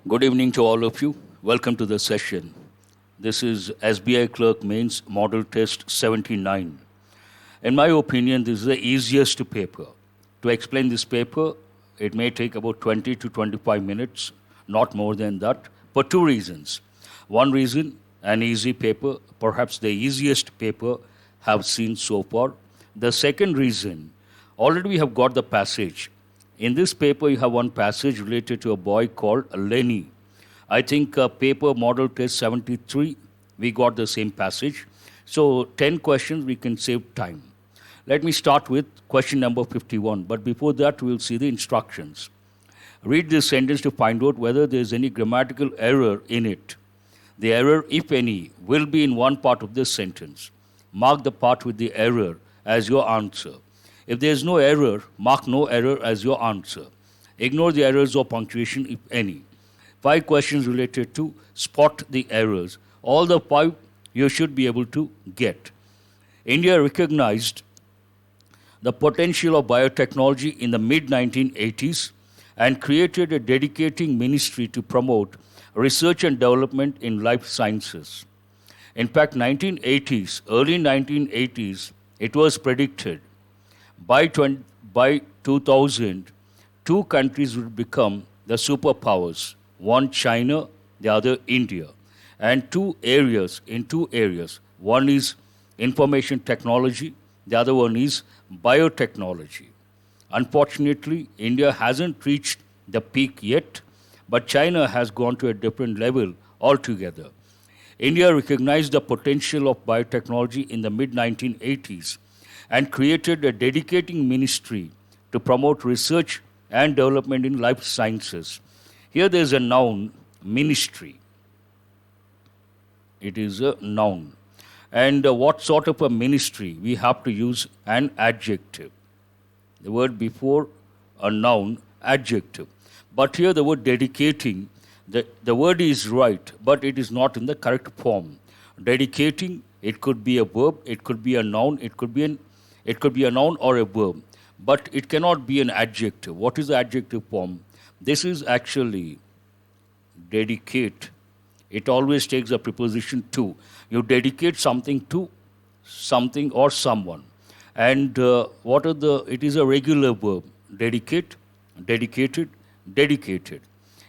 Good evening to all of you. Welcome to the session. This is SBI Clerk Mains Model Test 79. In my opinion, this is the easiest paper. To explain this paper, it may take about 20 to 25 minutes, not more than that, for two reasons. One reason, an easy paper, perhaps the easiest paper have seen so far. The second reason, already we have got the passage. In this paper, you have one passage related to a boy called Lenny. I think paper model test 73, we got the same passage. So 10 questions, we can save time. Let me start with question number 51. But before that, we'll see the instructions. Read this sentence to find out whether there is any grammatical error in it. The error, if any, will be in one part of this sentence. Mark the part with the error as your answer. If there is no error, mark no error as your answer. Ignore the errors of punctuation, if any. 5 questions related to spot the errors. All the 5 you should be able to get. India recognized the potential of biotechnology in the mid-1980s and created a dedicating ministry to promote research and development in life sciences. In fact, early 1980s, it was predicted by 2000, two countries would become the superpowers, one China, the other India, and in two areas. One is information technology, the other one is biotechnology. Unfortunately, India hasn't reached the peak yet, but China has gone to a different level altogether. India recognized the potential of biotechnology in the mid-1980s and created a dedicating ministry to promote research and development in life sciences. Here there is a noun, ministry. It is a noun. And what sort of a ministry? We have to use an adjective. The word before a noun, adjective. But here the word dedicating, the word is right, but it is not in the correct form. Dedicating, it could be a verb, it could be a noun, it could be a noun or a verb, but it cannot be an adjective. What is the adjective form? This is actually dedicate. It always takes a preposition to. You dedicate something to something or someone. And it is a regular verb. Dedicate, dedicated, dedicated.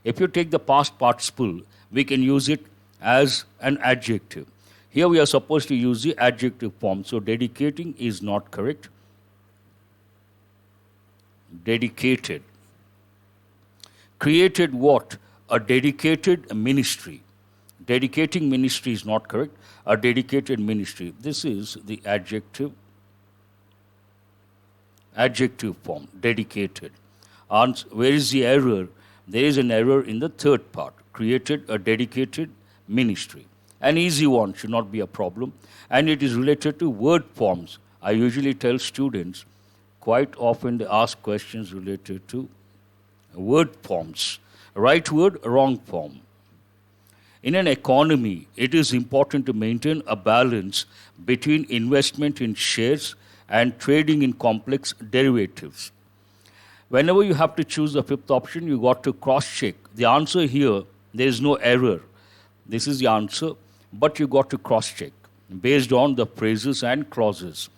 If you take the past participle, we can use it as an adjective. Here we are supposed to use the adjective form. So dedicating is not correct. Dedicated. Created what? A dedicated ministry. Dedicating ministry is not correct. A dedicated ministry. This is the adjective form, dedicated. And where is the error? There is an error in the third part. Created a dedicated ministry. An easy one, should not be a problem. And it is related to word forms. I usually tell students, quite often they ask questions related to word forms. Right word, wrong form. In an economy, it is important to maintain a balance between investment in shares and trading in complex derivatives. Whenever you have to choose the fifth option, you got to cross-check. The answer here, there is no error. This is the answer, but you got to cross-check based on the phrases and clauses.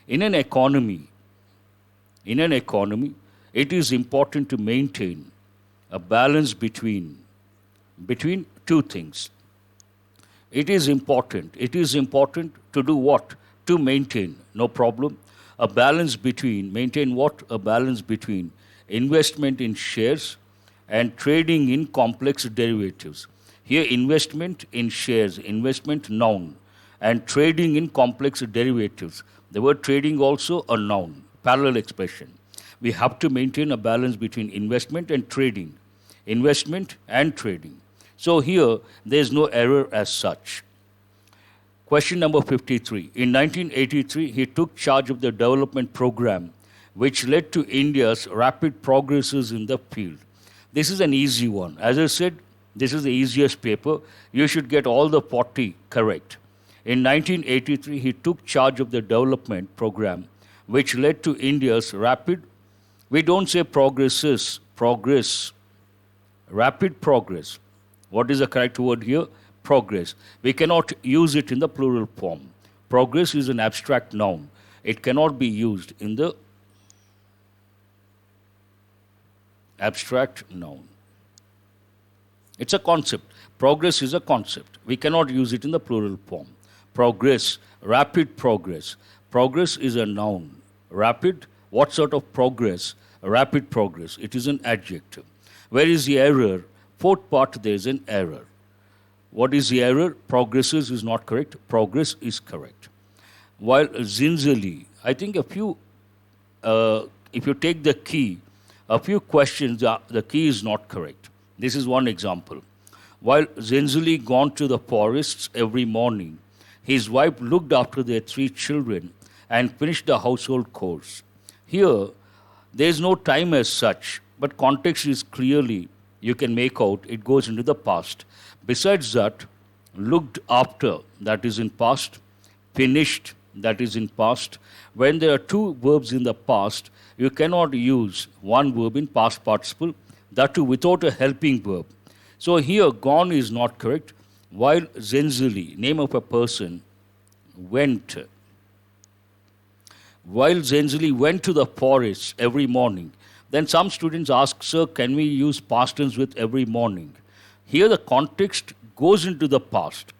In an economy, it is important to maintain a balance between two things. It is important to do what? To maintain, no problem. A balance between, maintain what? A balance between investment in shares and trading in complex derivatives. Here, investment in shares, investment noun, and trading in complex derivatives. The word trading also a noun, parallel expression. We have to maintain a balance between investment and trading. Investment and trading. So here, there is no error as such. Question number 53. In 1983, he took charge of the development program, which led to India's rapid progresses in the field. This is an easy one. As I said, this is the easiest paper. You should get all the 40 correct. In 1983, he took charge of the development program, which led to India's we don't say progress, rapid progress. What is the correct word here? Progress. We cannot use it in the plural form. Progress is an abstract noun. It cannot be used in the abstract noun. It's a concept. Progress is a concept. We cannot use it in the plural form. Progress, rapid progress. Progress is a noun. Rapid, what sort of progress? Rapid progress. It is an adjective. Where is the error? Fourth part, there is an error. What is the error? Progresses is not correct. Progress is correct. While zinzily, I think if you take the key, a few questions, the key is not correct. This is one example. While Zenzili gone to the forests every morning, his wife looked after their three children and finished the household chores. Here, there is no time as such, but context is clearly, you can make out, it goes into the past. Besides that, looked after, that is in past, finished, that is in past. When there are two verbs in the past, you cannot use one verb in past participle, that too without a helping verb. So here, gone is not correct. While Zenzili, name of a person, went. While Zenzili went to the forest every morning, then some students ask, sir, can we use past tense with every morning? Here the context goes into the past.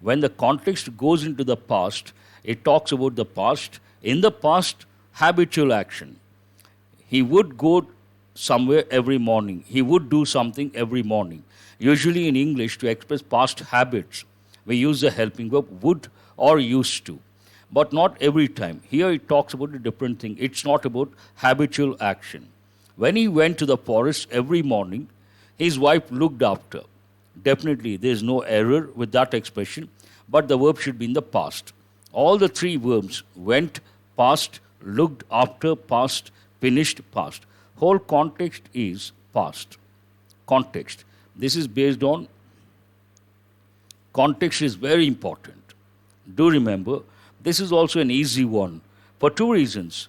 When the context goes into the past, it talks about the past. In the past, habitual action. He would go somewhere every morning. He would do something every morning. Usually in English, to express past habits, we use the helping verb would or used to. But not every time. Here it talks about a different thing. It's not about habitual action. When he went to the forest every morning, his wife looked after. Definitely, there is no error with that expression, but the verb should be in the past. All the three verbs went, past, looked after, past, finished, past. Whole context is past. Context. This is based on context is very important. Do remember, this is also an easy one for two reasons.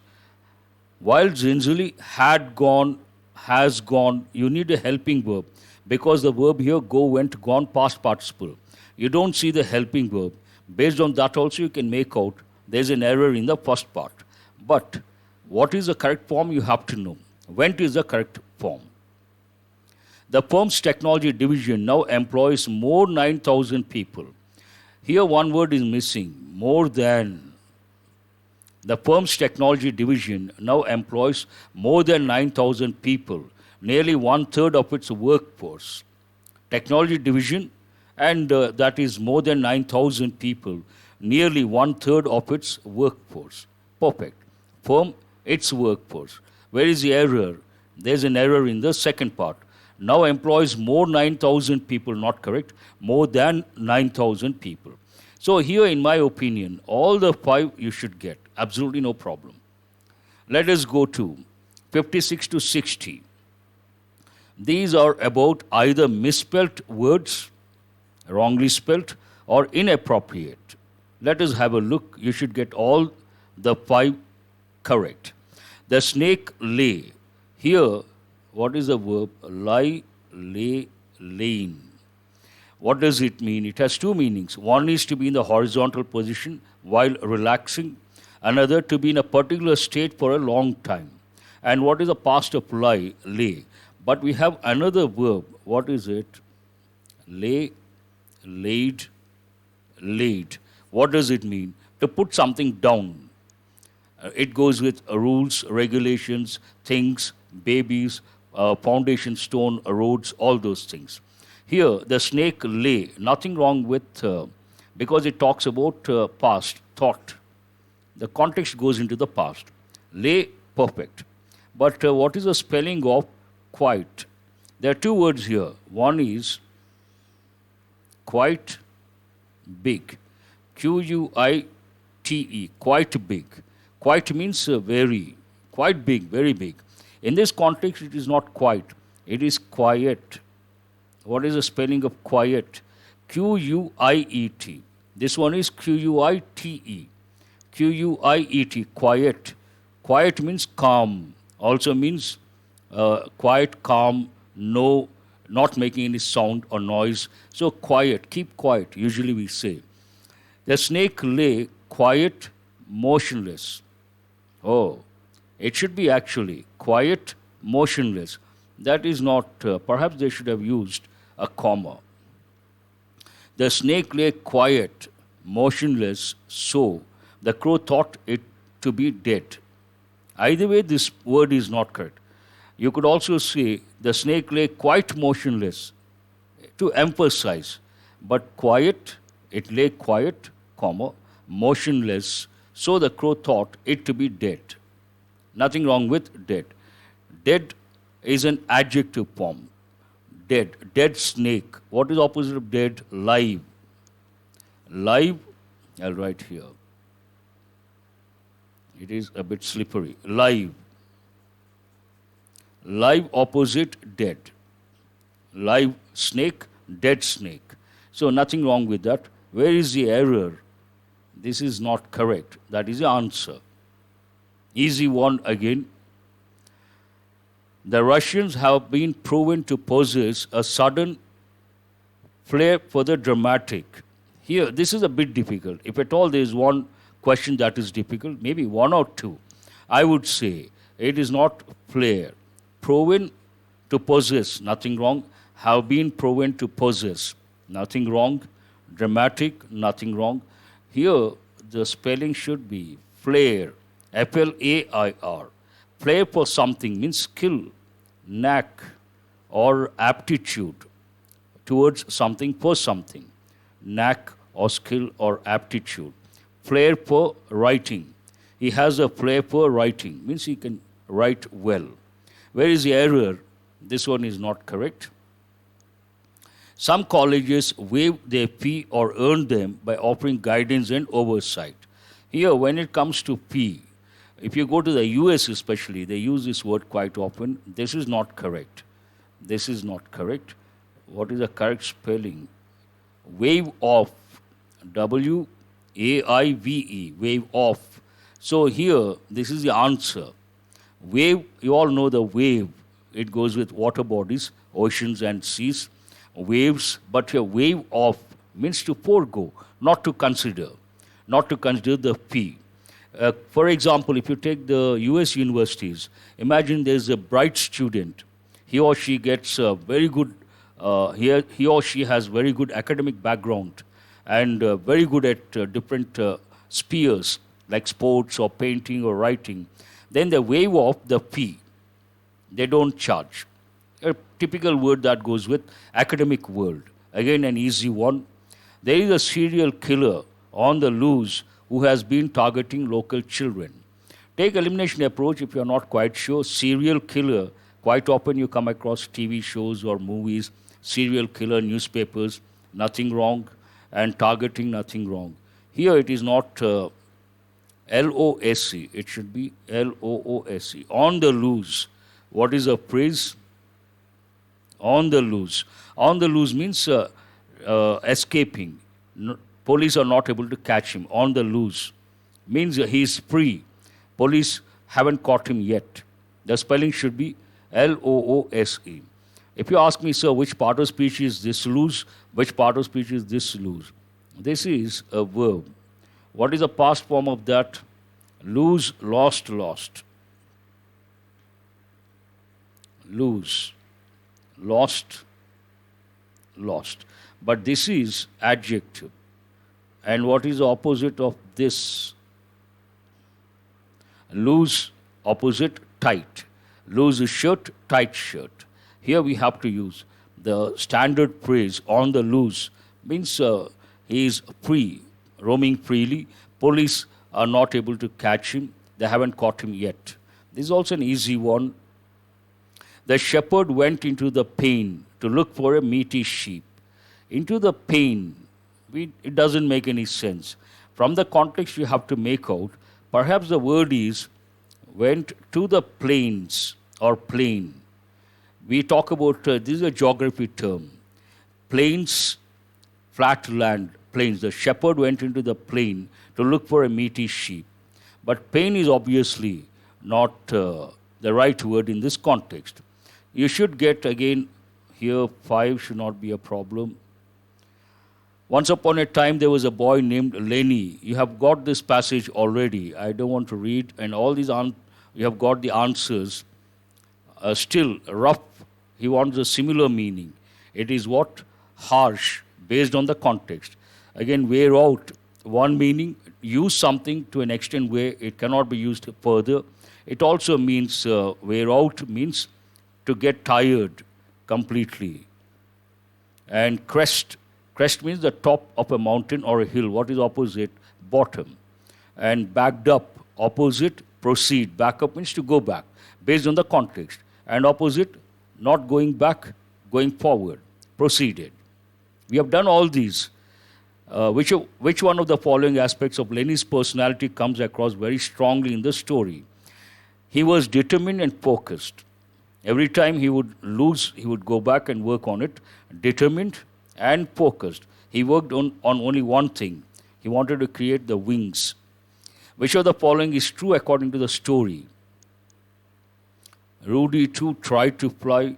While Zinzuli had gone, has gone, you need a helping verb because the verb here go, went, gone, past participle. You don't see the helping verb. Based on that also you can make out there's an error in the first part. But what is the correct form you have to know. Went is the correct form. The firm's technology division now employs more 9,000 people. Here one word is missing, more than. The firm's technology division now employs more than 9,000 people, nearly one-third of its workforce. Technology division, and that is more than 9,000 people, nearly one-third of its workforce. Perfect. Firm, its workforce. Where is the error? There's an error in the second part. Now employs more 9,000 people, not correct, more than 9,000 people. So here, in my opinion, all the five you should get. Absolutely no problem. Let us go to 56 to 60. These are about either misspelt words, wrongly spelt, or inappropriate. Let us have a look. You should get all the five correct. The snake lay. Here, what is the verb? Lie, lay, laying. What does it mean? It has two meanings. One is to be in the horizontal position while relaxing. Another to be in a particular state for a long time. And what is the past of lie? Lay. But we have another verb. What is it? Lay, laid, laid. What does it mean? To put something down. It goes with rules, regulations, things, babies, foundation stone, roads, all those things. Here, the snake lay. Nothing wrong with, because it talks about past, thought. The context goes into the past. Lay, perfect. But what is the spelling of quite? There are two words here. One is quite big. Quite, quite big. Quite means very, quite big, very big. In this context, it is not quite. It is quiet. What is the spelling of quiet? Q-U-I-E-T. This one is Q-U-I-T-E. Q-U-I-E-T, quiet. Quiet means calm. Also means quiet, calm, no not making any sound or noise. So quiet, keep quiet, usually we say. The snake lay quiet, motionless. Oh, it should be actually quiet, motionless. That is not, perhaps they should have used a comma. The snake lay quiet, motionless, so the crow thought it to be dead. Either way, this word is not correct. You could also say the snake lay quite motionless to emphasize, but quiet, it lay quiet, comma, motionless, so the crow thought it to be dead. Nothing wrong with dead. Dead is an adjective form. Dead, dead snake. What is opposite of dead? Live. Live, I'll write here. It is a bit slippery. Live. Live opposite dead. Live snake, dead snake. So nothing wrong with that. Where is the error? This is not correct. That is the answer. Easy one again. The Russians have been proven to possess a sudden flair for the dramatic. Here, this is a bit difficult. If at all there is one question that is difficult, maybe one or two, I would say it is not flair. Proven to possess, nothing wrong. Have been proven to possess, nothing wrong. Dramatic, nothing wrong. Here, the spelling should be flair, F-L-A-I-R. Flair for something means skill, knack, or aptitude towards something for something. Knack or skill or aptitude. Flair for writing. He has a flair for writing, means he can write well. Where is the error? This one is not correct. Some colleges waive their fee or earn them by offering guidance and oversight. Here, when it comes to fee, if you go to the US especially, they use this word quite often. This is not correct. This is not correct. What is the correct spelling? Waive off. W-A-I-V-E. Waive off. So here, this is the answer. Wave, you all know the wave. It goes with water bodies, oceans and seas. Waves, but here wave off means to forego, not to consider the fee. For example, if you take the US universities, imagine there's a bright student. He or she gets a very good, he or she has very good academic background and very good at different spheres like sports or painting or writing. Then they waive off the fee. They don't charge. A typical word that goes with academic world. Again, an easy one. There is a serial killer on the loose who has been targeting local children. Take elimination approach if you're not quite sure. Serial killer, quite often you come across TV shows or movies. Serial killer, newspapers, nothing wrong. And targeting, nothing wrong. Here it is not L-O-S-E. It should be L-O-O-S-E. On the loose. What is a phrase? On the loose. On the loose means escaping. Police are not able to catch him. On the loose means he is free. Police haven't caught him yet. The spelling should be L-O-O-S-E. If you ask me, sir, which part of speech is this loose? Which part of speech is this loose? This is a verb. What is the past form of that? Lose, lost, lost. Lose, lost, lost. But this is adjective. And what is the opposite of this? Loose, opposite, tight. Loose shirt, tight shirt. Here we have to use the standard phrase on the loose. Means he is free, roaming freely. Police are not able to catch him. They haven't caught him yet. This is also an easy one. The shepherd went into the plain to look for a meaty sheep. Into the plain, it doesn't make any sense. From the context you have to make out, perhaps the word is went to the plains or plain. We talk about, this is a geography term. Plains, flat land, plains. The shepherd went into the plain to look for a meaty sheep. But plain is obviously not the right word in this context. You should get again Here, 5 should not be a problem. Once upon a time, there was a boy named Lenny. You have got this passage already. I don't want to read. And all these, you have got the answers. Still, rough, he wants a similar meaning. It is what? Harsh, based on the context. Again, wear out, one meaning, use something to an extent where it cannot be used further. It also means, wear out means to get tired completely. And crest, crest means the top of a mountain or a hill. What is opposite? Bottom. And backed up, opposite, proceed. Back up means to go back, based on the context. And opposite, not going back, going forward, proceeded. We have done all these. Which one of the following aspects of Lenny's personality comes across very strongly in the story? He was determined and focused. Every time he would lose, he would go back and work on it. Determined and focused. He worked on only one thing. He wanted to create the wings. Which of the following is true according to the story? Rudy too tried to fly.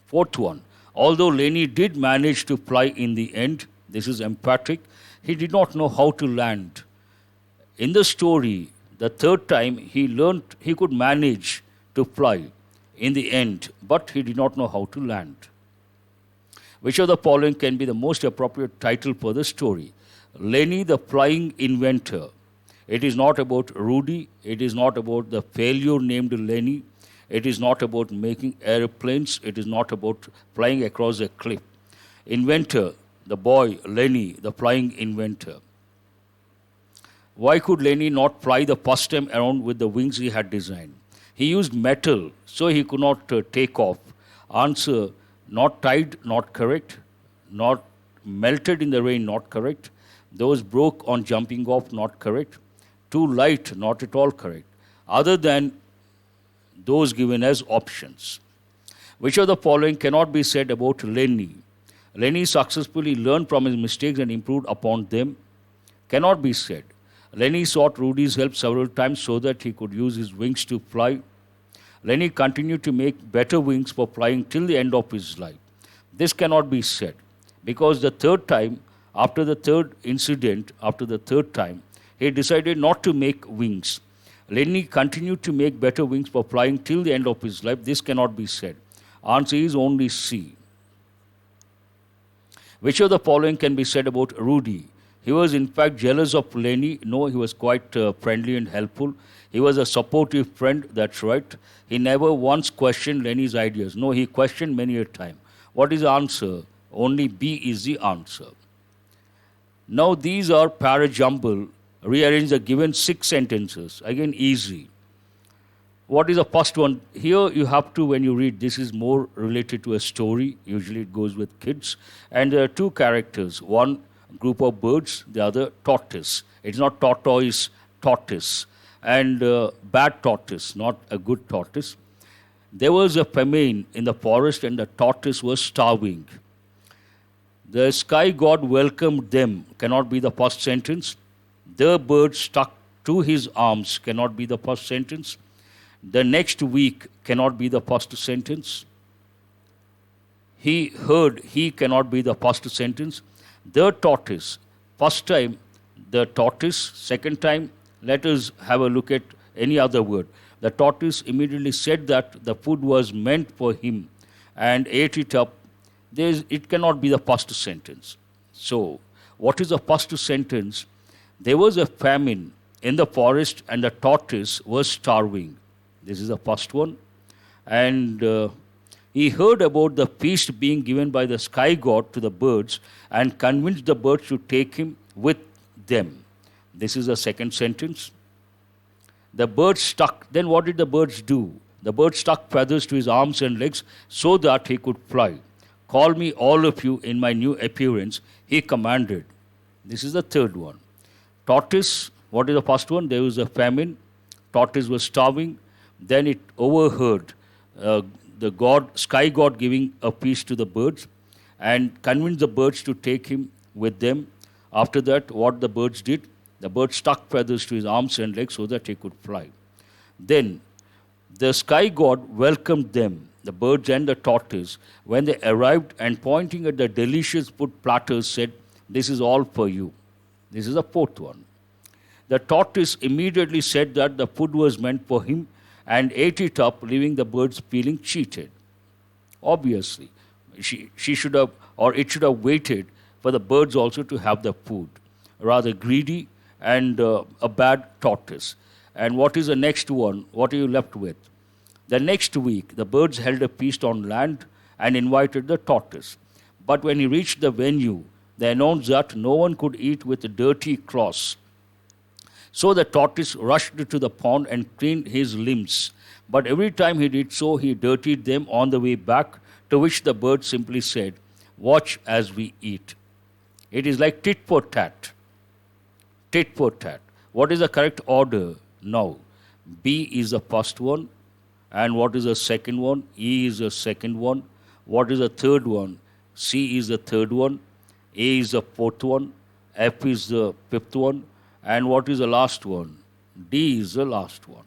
Fourth one. Although Lenny did manage to fly in the end, this is emphatic, he did not know how to land. In the story, the third time he learned he could manage to fly in the end, but he did not know how to land. Which of the following can be the most appropriate title for the story? Lenny the Flying Inventor. It is not about Rudy. It is not about the failure named Lenny. It is not about making airplanes. It is not about flying across a cliff. Inventor, the boy, Lenny, the flying inventor. Why could Lenny not fly the first time around with the wings he had designed? He used metal, so he could not take off. Answer, not tied, not correct. Not melted in the rain, not correct. Those broke on jumping off, not correct. Too light, not at all correct. Other than those given as options. Which of the following cannot be said about Lenny? Lenny successfully learned from his mistakes and improved upon them. Cannot be said. Lenny sought Rudy's help several times so that he could use his wings to fly. Lenny continued to make better wings for flying till the end of his life. This cannot be said because the third time, after the third incident, after the third time, he decided not to make wings. Lenny continued to make better wings for flying till the end of his life. This cannot be said. Answer is only C. Which of the following can be said about Rudy? He was in fact jealous of Lenny. No, he was quite friendly and helpful. He was a supportive friend, that's right. He never once questioned Lenny's ideas. No, he questioned many a time. What is the answer? Only B is the answer. Now these are parajumble. Rearrange the given 6 sentences. Again, easy. What is the first one? Here you have to, when you read, this is more related to a story. Usually it goes with kids. And there are 2 characters. One, group of birds. The other, tortoise. It's not tortoise, tortoise. And bad tortoise, not a good tortoise. There was a famine in the forest and the tortoise was starving. The sky god welcomed them. Cannot be the first sentence. The bird stuck to his arms. Cannot be the first sentence. The next week cannot be the first sentence. He heard, he cannot be the first sentence. The tortoise, first time, the tortoise, second time, let us have a look at any other word. The tortoise immediately said that the food was meant for him and ate it up. It cannot be the first sentence. So, what is the first sentence? There was a famine in the forest and the tortoise was starving. This is the first one. And he heard about the feast being given by the sky god to the birds and convinced the birds to take him with them. This is the second sentence. The birds stuck. Then what did the birds do? The birds stuck feathers to his arms and legs so that he could fly. Call me all of you in my new appearance, he commanded. This is the third one. Tortoise, what is the first one? There was a famine. Tortoise was starving. Then it overheard the god, sky god giving a feast to the birds and convinced the birds to take him with them. After that, what the birds did? The birds stuck feathers to his arms and legs so that he could fly. Then, The sky god welcomed them, the birds and the tortoise, when they arrived and pointing at the delicious food platters said, "This is all for you." This is the fourth one. The tortoise immediately said that the food was meant for him and ate it up, leaving the birds feeling cheated. Obviously, she should have, or it should have waited for the birds also to have the food. Rather greedy and a bad tortoise. And what is the next one? What are you left with? The next week, the birds held a feast on land and invited the tortoise. But when he reached the venue, they announced that no one could eat with dirty cloths. So the tortoise rushed to the pond and cleaned his limbs. But every time he did so, he dirtied them on the way back, to which the bird simply said, "Watch as we eat." It is like tit for tat. Tit for tat. What is the correct order now? B is the first one. And what is the second one? E is the second one. What is the third one? C is the third one. A is the fourth one. F is the fifth one. And what is the last one? D is the last one.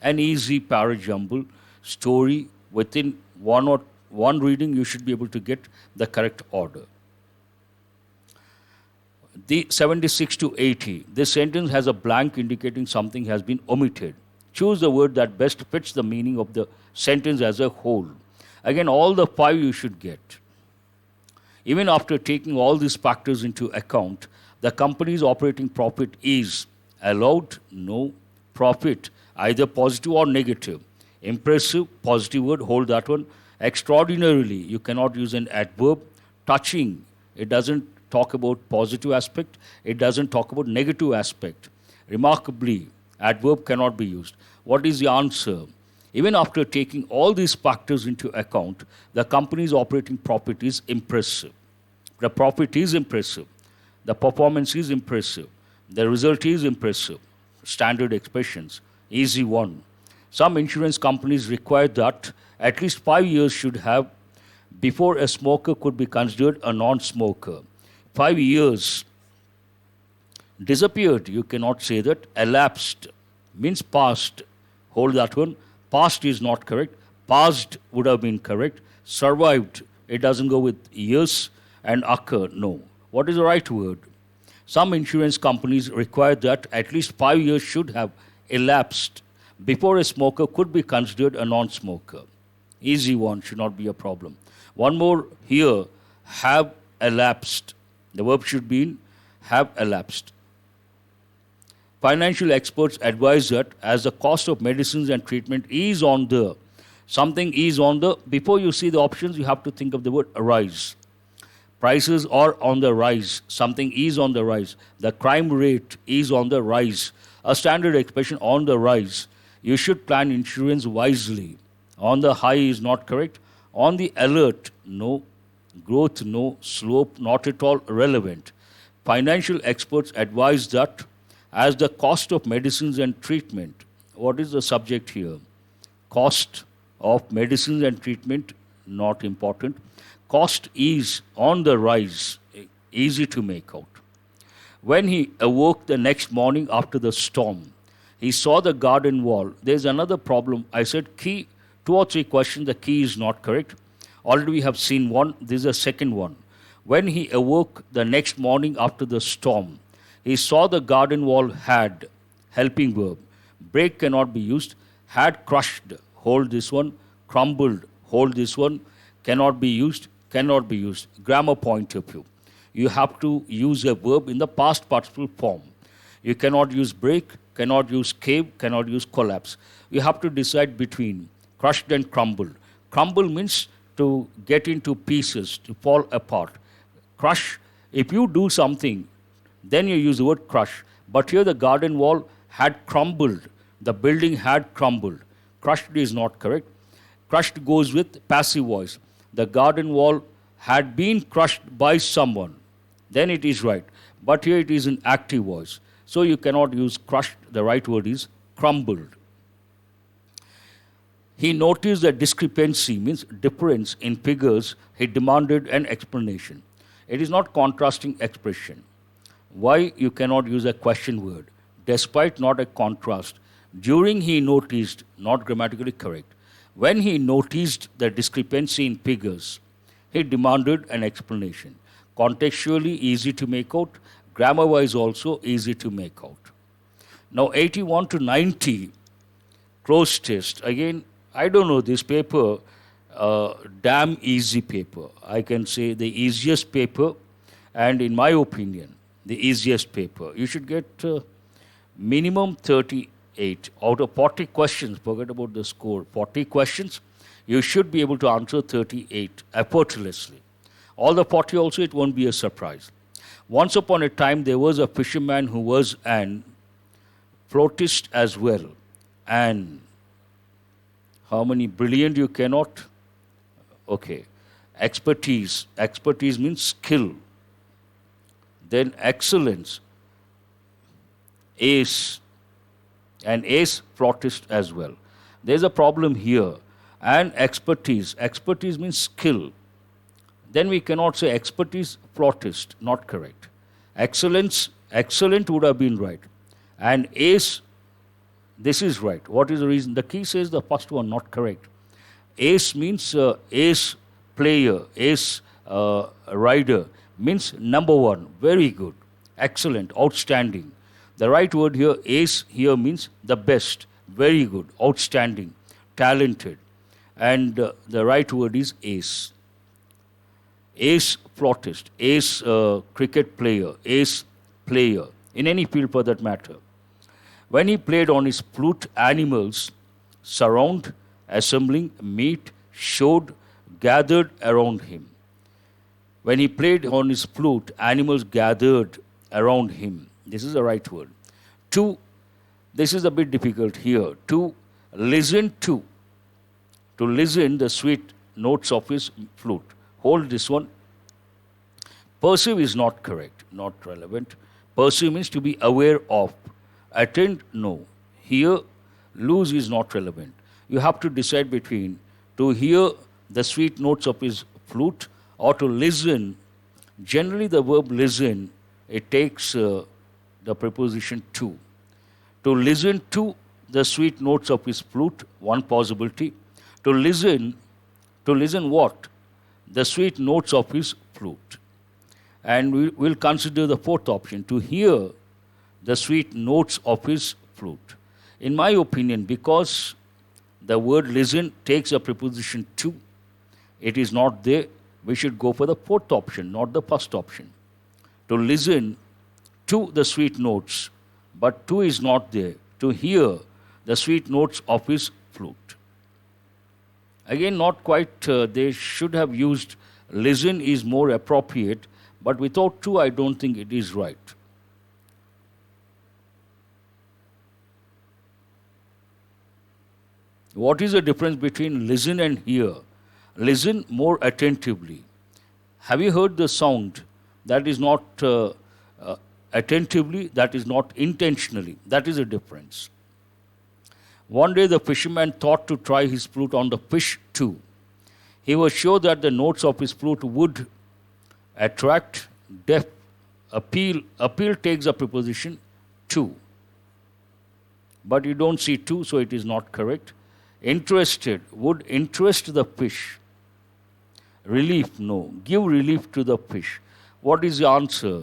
An easy parajumble story. Within one reading, you should be able to get the correct order. The 76 to 80. This sentence has a blank indicating something has been omitted. Choose the word that best fits the meaning of the sentence as a whole. Again, all the five you should get. Even after taking all these factors into account, the company's operating profit is allowed, no. Profit, either positive or negative. Impressive, positive word, hold that one. Extraordinarily, you cannot use an adverb. Touching, it doesn't talk about positive aspect, it doesn't talk about negative aspect. Remarkably, adverb cannot be used. What is the answer? Even after taking all these factors into account, the company's operating profit is impressive. The profit is impressive. The performance is impressive. The result is impressive. Standard expressions. Easy one. Some insurance companies require that at least 5 years should have before a smoker could be considered a non-smoker. 5 years disappeared. You cannot say that. Elapsed means past. Hold that one. Past is not correct. Past would have been correct. Survived. It doesn't go with years. And occur. No. What is the right word? Some insurance companies require that at least 5 years should have elapsed before a smoker could be considered a non-smoker. Easy one, should not be a problem. One more here, have elapsed. The verb should be in have elapsed. Financial experts advise that as the cost of medicines and treatment is on the, something is on the, before you see the options, you have to think of the word rise. Prices are on the rise. Something is on the rise. The crime rate is on the rise. A standard expression, on the rise. You should plan insurance wisely. On the high is not correct. On the alert, no. Growth, no. Slope, not at all relevant. Financial experts advise that as the cost of medicines and treatment, what is the subject here? Cost of medicines and treatment, not important. Cost is on the rise, easy to make out. When he awoke the next morning after the storm, he saw the garden wall. There's another problem. I said key, 2 or 3 questions, the key is not correct. Already we have seen one, this is a second one. When he awoke the next morning after the storm, he saw the garden wall had, helping verb. Break cannot be used. Had crushed, hold this one. Crumbled, hold this one. Cannot be used, cannot be used. Grammar point of view. You have to use a verb in the past participle form. You cannot use break, cannot use cave, cannot use collapse. You have to decide between crushed and crumbled. Crumble means to get into pieces, to fall apart. Crush, if you do something, then you use the word crush. But here the garden wall had crumbled. The building had crumbled. Crushed is not correct. Crushed goes with passive voice. The garden wall had been crushed by someone. Then it is right. But here it is in active voice. So you cannot use crushed. The right word is crumbled. He noticed a discrepancy, means difference in figures. He demanded an explanation. It is not contrasting expression. Why you cannot use a question word? Despite not a contrast. During he noticed, not grammatically correct, when he noticed the discrepancy in figures, he demanded an explanation. Contextually easy to make out, grammar wise also easy to make out. Now 81 to 90, close test. Again, I don't know, this paper, damn easy paper. I can say the easiest paper, and in my opinion, the easiest paper. You should get minimum 38 out of 40 questions. Forget about the score. 40 questions, you should be able to answer 38 effortlessly. All the 40 also, it won't be a surprise. Once upon a time, there was a fisherman who was an flautist as well. And how many brilliant you cannot? Okay. Expertise. Expertise means skill. Then excellence. Ace. And ace flautist as well. There's a problem here. And expertise. Expertise means skill. Then we cannot say expertise flautist. Not correct. Excellence. Excellent would have been right. And ace, this is right. What is the reason? The key says the first one not correct. Ace means ace player, ace rider, means number one. Very good, excellent, outstanding. The right word here, ace, here means the best, very good, outstanding, talented. And the right word is ace. Ace flautist, ace cricket player, ace player, in any field for that matter. When he played on his flute, animals surround, assembling, meet, showed, gathered around him. When he played on his flute, animals gathered around him. This is the right word. To, this is a bit difficult here. To listen to. To listen the sweet notes of his flute. Hold this one. Perceive is not correct, not relevant. Perceive means to be aware of. Attend, no. Hear, lose is not relevant. You have to decide between to hear the sweet notes of his flute or to listen. Generally, the verb listen, it takes the preposition to. To listen to the sweet notes of his flute, one possibility. To listen what? The sweet notes of his flute. And we will consider the fourth option, to hear the sweet notes of his flute. In my opinion, because the word listen takes a preposition to, it is not there, we should go for the fourth option, not the first option. To listen to the sweet notes, but to is not there. To hear the sweet notes of his flute. Again, not quite, they should have used listen is more appropriate, but without to, I don't think it is right. What is the difference between listen and hear? Listen more attentively. Have you heard the sound? That is not attentively, that is not intentionally. That is a difference. One day the fisherman thought to try his flute on the fish too. He was sure that the notes of his flute would attract, deaf, appeal. Appeal takes a preposition to. But you don't see to, so it is not correct. Interested, would interest the fish. Relief, no. Give relief to the fish. What is the answer?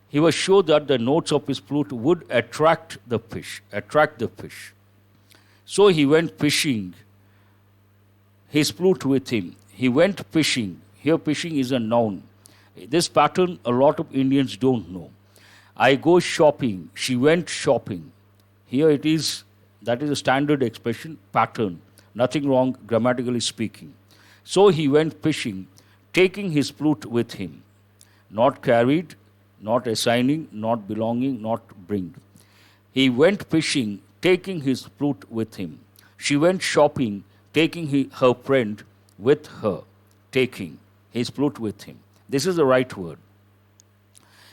He was sure that the notes of his flute would attract the fish. Attract the fish. So he went fishing. His flute with him. He went fishing. Here fishing is a noun. This pattern a lot of Indians don't know. I go shopping. She went shopping. Here it is, that is a standard expression, pattern. Nothing wrong grammatically speaking. So he went fishing, taking his flute with him. Not carried, not assigning, not belonging, not bring. He went fishing, taking his flute with him. She went shopping, taking her friend with her, taking his flute with him. This is the right word.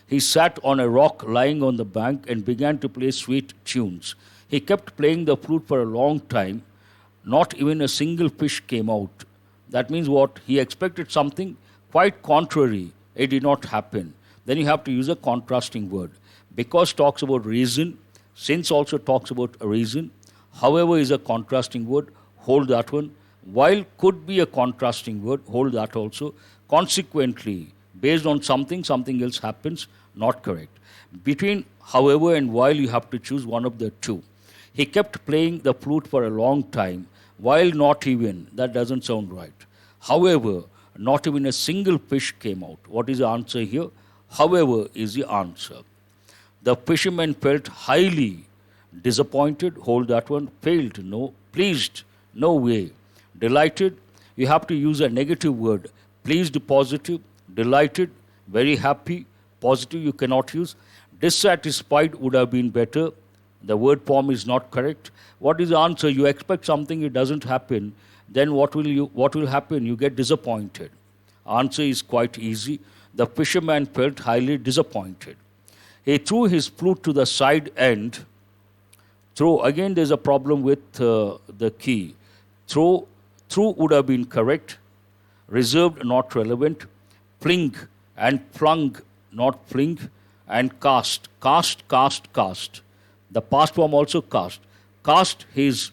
He sat on a rock lying on the bank and began to play sweet tunes. He kept playing the flute for a long time. Not even a single fish came out. That means what? He expected something quite contrary. It did not happen. Then you have to use a contrasting word. Because talks about reason, Since also talks about a reason. However is a contrasting word. Hold that one. While could be a contrasting word. Hold that also. Consequently, based on something, something else happens. Not correct. Between however and while, you have to choose one of the two. He kept playing the flute for a long time, while not even. That doesn't sound right. However, not even a single fish came out. What is the answer here? However is the answer. The fisherman felt highly disappointed. Hold that one. Failed. No. Pleased. No way. Delighted. You have to use a negative word. Pleased, positive. Delighted, very happy. Positive, you cannot use. Dissatisfied would have been better. The word form is not correct. What is the answer? You expect something, it doesn't happen. Then what will happen? You get disappointed. Answer is quite easy. The fisherman felt highly disappointed. He threw his flute to the side end. Throw, again there's a problem with the key. Throw would have been correct. Reserved, not relevant. Fling and flung, not fling. And cast. The past form also cast. Cast his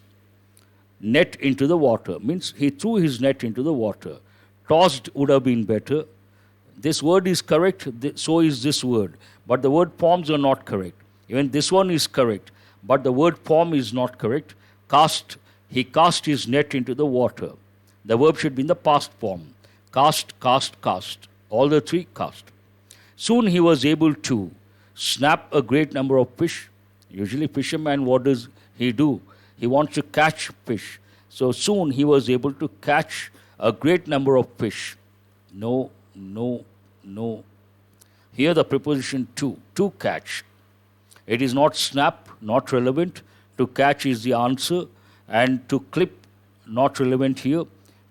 net into the water. Means he threw his net into the water. Tossed would have been better. This word is correct, so is this word. But the word forms are not correct. Even this one is correct, but the word form is not correct. Cast, he cast his net into the water. The verb should be in the past form. Cast. All the three cast. Soon he was able to snap a great number of fish. Usually fisherman, what does he do? He wants to catch fish. So soon he was able to catch a great number of fish. No. Here the preposition to catch. It is not snap, not relevant. To catch is the answer. And to clip, not relevant here.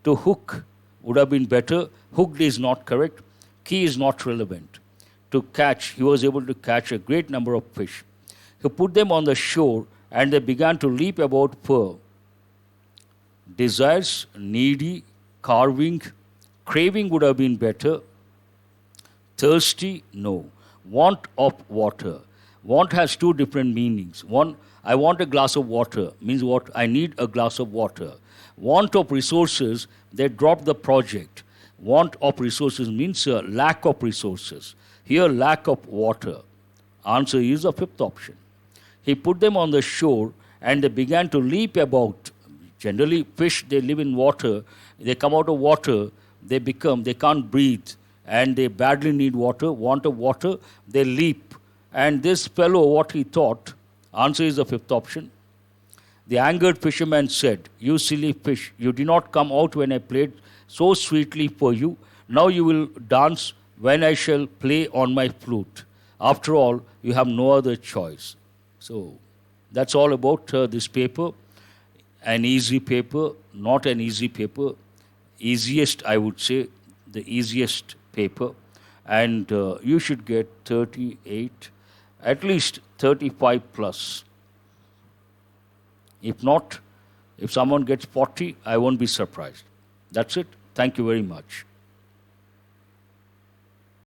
To hook would have been better. Hooked is not correct. Key is not relevant. To catch, he was able to catch a great number of fish. He put them on the shore and they began to leap about for desires, needy, carving, craving would have been better. Thirsty, no. Want of water. Want has two different meanings. One, I want a glass of water, means what? I need a glass of water. Want of resources, they dropped the project. Want of resources means lack of resources. Here, lack of water. Answer is the fifth option. He put them on the shore and they began to leap about. Generally, fish, they live in water. They come out of water, they can't breathe. And they badly need water, want of water, they leap. And this fellow, what he thought, answer is the fifth option. The angered fisherman said, "You silly fish, you did not come out when I played so sweetly for you. Now you will dance when I shall play on my flute. After all, you have no other choice." So that's all about this paper. An easy paper, not an easy paper. Easiest, I would say, the easiest paper. And you should get 38, at least 35 plus. If not, if someone gets 40, I won't be surprised. That's it. Thank you very much.